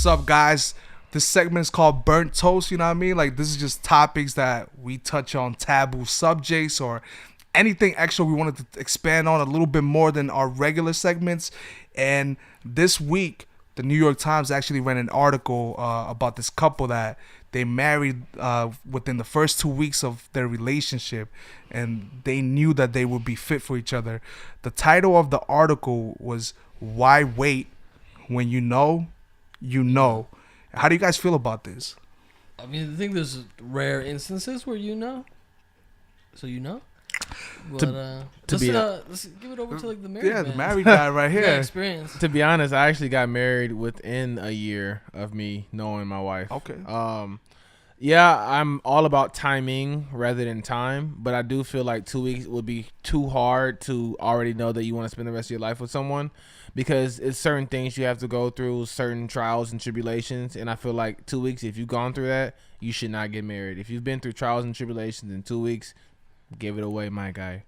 What's up, guys? This segment is called Burnt Toast, you know what I mean? Like, this is just topics that we touch on, taboo subjects or anything extra we wanted to expand on a little bit more than our regular segments. And this week, the New York Times actually ran an article about this couple that they married within the first 2 weeks of their relationship, and they knew that they would be fit for each other. The title of the article was "Why Wait When You Know, You Know." How do you guys feel about this? I mean, I think there's rare instances where so But, let's give it over to like the married man. The married guy right here. Experience. To be honest, I actually got married within a year of me knowing my wife. Okay. Yeah, I'm all about timing rather than time, but I do feel like 2 weeks would be too hard to already know that you want to spend the rest of your life with someone, because it's certain things you have to go through, certain trials and tribulations, and I feel like 2 weeks, if you've gone through that, you should not get married. If you've been through trials and tribulations in 2 weeks, give it away, my guy.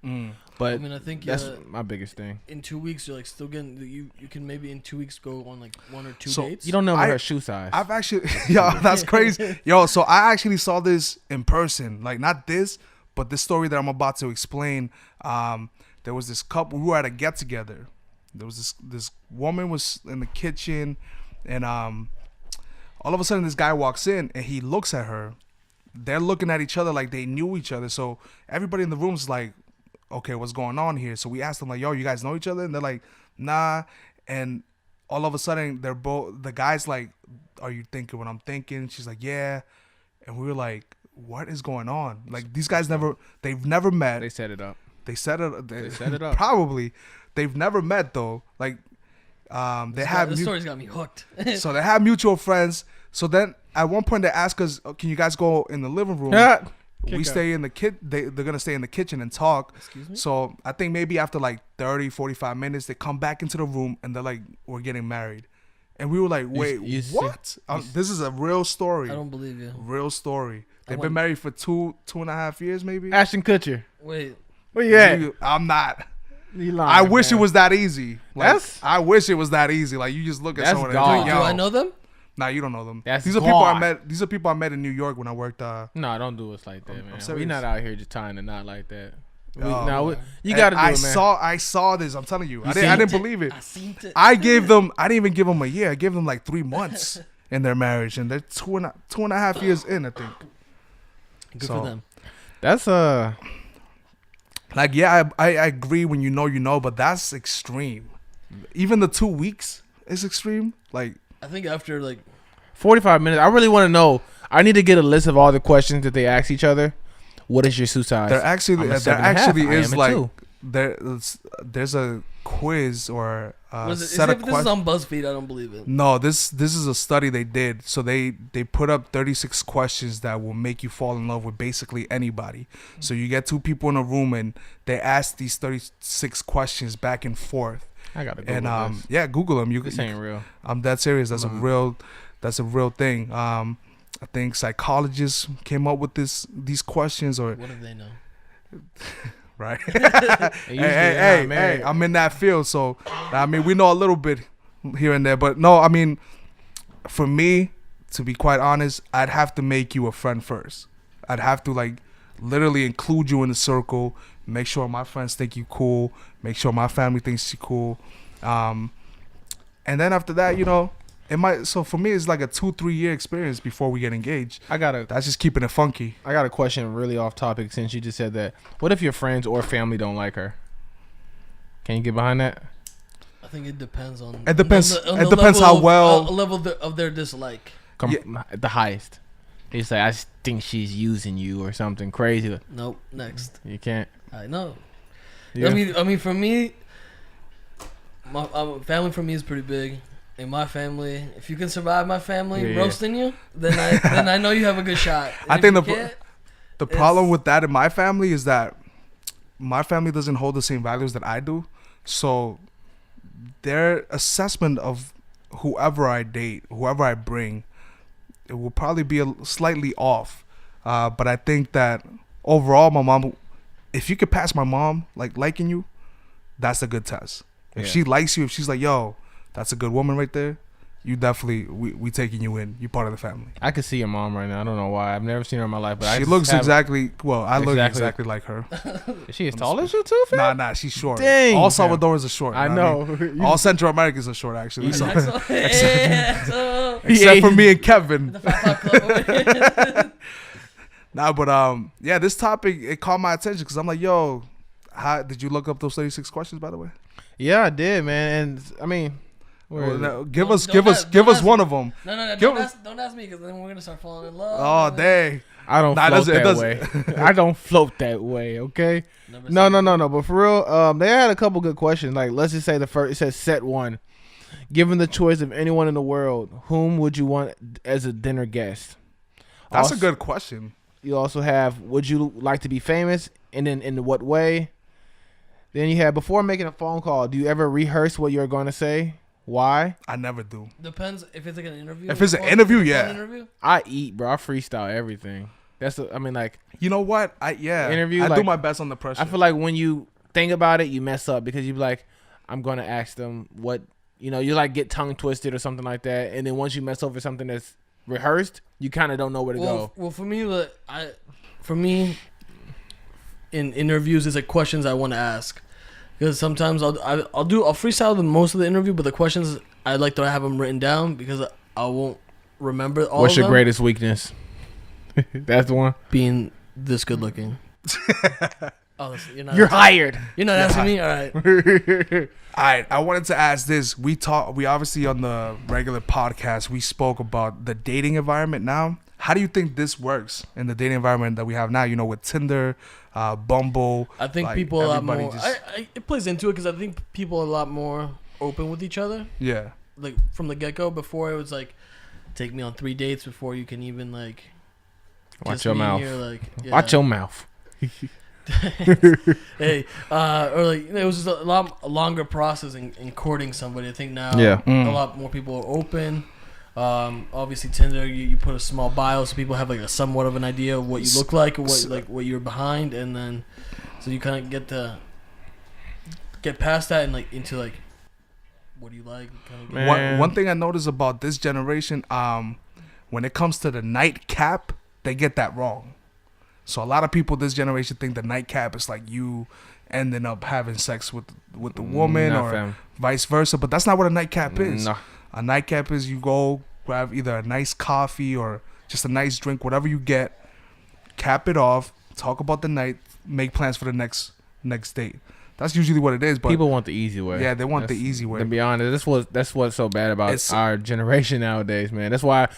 But I mean, I think that's my biggest thing. In 2 weeks, you're like still getting you can maybe in 2 weeks go on like 1 or 2 dates. You don't know her shoe size. I've actually, yo, that's crazy. Yo, so I actually saw this in person, like not this, but this story that I'm about to explain. There was this couple. We were at a get together. There was this woman was in the kitchen, and all of a sudden this guy walks in and he looks at her. They're looking at each other like they knew each other. So everybody in the room is like, okay, what's going on here? So we asked them like, yo, you guys know each other? And they're like, nah. And all of a sudden the guy's like, are you thinking what I'm thinking? She's like, yeah. And we were like, what is going on? Like, these guys they've never met. They set it up. They set it up. up. Probably. They've never met though. Like, this story's got me hooked. So they have mutual friends. So then at one point they ask us, oh, can you guys go in the living room? We stay in the they're going to stay in the kitchen and talk. Excuse me? So I think maybe after like 30, 45 minutes, they come back into the room and they're like, we're getting married. And we were like, wait, what? This is a real story. I don't believe you. Real story. They've been married for two and a half years maybe. Ashton Kutcher. Wait. Where you at? I'm not. You lying, I wish man. it was that easy. Like, That's... I wish it was that easy. Like, you just look at someone and gone. like, Do I know them? Nah, you don't know them. That's These are people I met. These are people I met in New York when I worked. No, don't do us like that, man. We're not out here just tying a knot like that. You and got to do it, man. I saw this. I'm telling you. I didn't believe it. I seen it. I didn't even give them a year. I gave them like 3 months in their marriage, and they're two and a half years in, I think. Good for them. That's like, yeah, I agree when you know, but that's extreme. Even the 2 weeks is extreme. Like, I think after like 45 minutes, I really want to know. I need to get a list of all the questions that they ask each other. What is your shoe size? There actually is like there's a quiz or set of questions. This is on BuzzFeed. I don't believe it. No, this is a study they did. So they put up 36 questions that will make you fall in love with basically anybody. So you get 2 people in a room and they ask these 36 questions back and forth. I gotta Google this. Yeah, Google them. This ain't real. I'm dead serious. That's a real thing. I think psychologists came up with these questions. Or what do they know? Right. Hey, I'm in that field, so I mean, we know a little bit here and there, but no, I mean, for me, to be quite honest, I'd have to make you a friend first. I'd have to like literally include you in the circle, make sure my friends think you cool, make sure my family thinks you cool, and then after that, it might. So for me, it's like a 2-3 year experience before we get engaged. That's just keeping it funky. I got a question really off topic since you just said that. What if your friends or family don't like her? Can you get behind that? I think it depends on. It depends. It depends how well level of their dislike. The highest. He's like, I think she's using you or something crazy. Nope. Next. You can't. I know. Yeah. I mean, for me, my family for me is pretty big. In my family, if you can survive my family roasting you, then I know you have a good shot. And I think the problem with that in my family is that my family doesn't hold the same values that I do. So their assessment of whoever I date, whoever I bring, it will probably be slightly off. But I think that overall, my mom, if you could pass my mom like liking you, that's a good test. If she likes you, if she's like, yo, that's a good woman right there, you definitely we taking you in. You part of the family. I could see your mom right now. I don't know why. I've never seen her in my life, but She looks exactly. Well, I look exactly like her. Is she as tall as you too, fam? Nah, she's short. Dang, all fam. Salvadorans are short. I you know. what I mean? All Central Americans are short, actually. So, So, except for me and Kevin. the 5 Club. Nah, but yeah, this topic it caught my attention because I'm like, yo, how did you look up those 36 questions, by the way? Yeah, I did, man. And I mean, give us one of them. No, don't ask me because then we're gonna start falling in love. Oh, dang. I don't float that way. I don't float that way. Okay. No. But for real, they had a couple good questions. Like, let's just say the first. It says set one. Given the choice of anyone in the world, whom would you want as a dinner guest? That's a good question. You also have, would you like to be famous, and then in what way? Then you have, before making a phone call, do you ever rehearse what you're going to say? Why? I never do. Depends if it's like an interview. If it's an interview, yeah. I eat, bro. I freestyle everything. I mean, like, you know what? Interview. I like, do my best on the pressure. I feel like when you think about it, you mess up because you be like, I'm going to ask them what, you like get tongue twisted or something like that. And then once you mess over something that's rehearsed, you kind of don't know where to go. Well, for me, in interviews, it's like questions I want to ask. Because sometimes I'll freestyle the most of the interview, but the questions I like to have them written down because I won't remember all. What's of them. your greatest weakness? That's the one. Being this good looking. You're hired. You're not asking me. All right. All right. I wanted to ask this. We obviously on the regular podcast we spoke about the dating environment now. How do you think this works in the dating environment that we have now? With Tinder, Bumble. I think people a lot more. It plays into it because I think people are a lot more open with each other. Yeah. Like from the get go, before it was like, take me on 3 dates before you can even like. Watch your mouth. Yeah. Watch your mouth. Hey, or like it was just a lot longer process in courting somebody. I think now, a lot more people are open. Obviously Tinder, you put a small bio so people have like a somewhat of an idea of what you look like or what you're behind, and then so you kind of get past that and like into like what do you like. One thing I noticed about this generation, when it comes to the nightcap, they get that wrong. So a lot of people this generation think the nightcap is like you ending up having sex with the woman vice versa, but that's not what a nightcap is. No. A nightcap is you go grab either a nice coffee or just a nice drink, whatever you get, cap it off, talk about the night, make plans for the next date. That's usually what it is. But people want the easy way. Yeah, they want the easy way. To be honest, that's what's so bad about our generation nowadays, man. That's why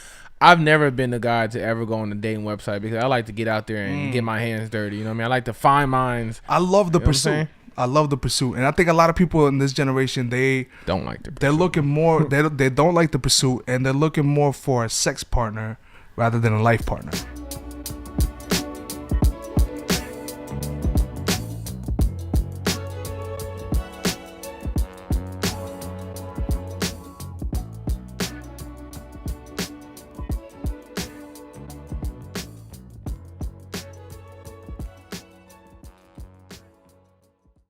I've never been the guy to ever go on a dating website because I like to get out there and get my hands dirty. You know what I mean? I like to find minds. I love the pursuit. I love the pursuit, and I think a lot of people in this generation they don't like the pursuit. They're looking more. they don't like the pursuit, and they're looking more for a sex partner rather than a life partner.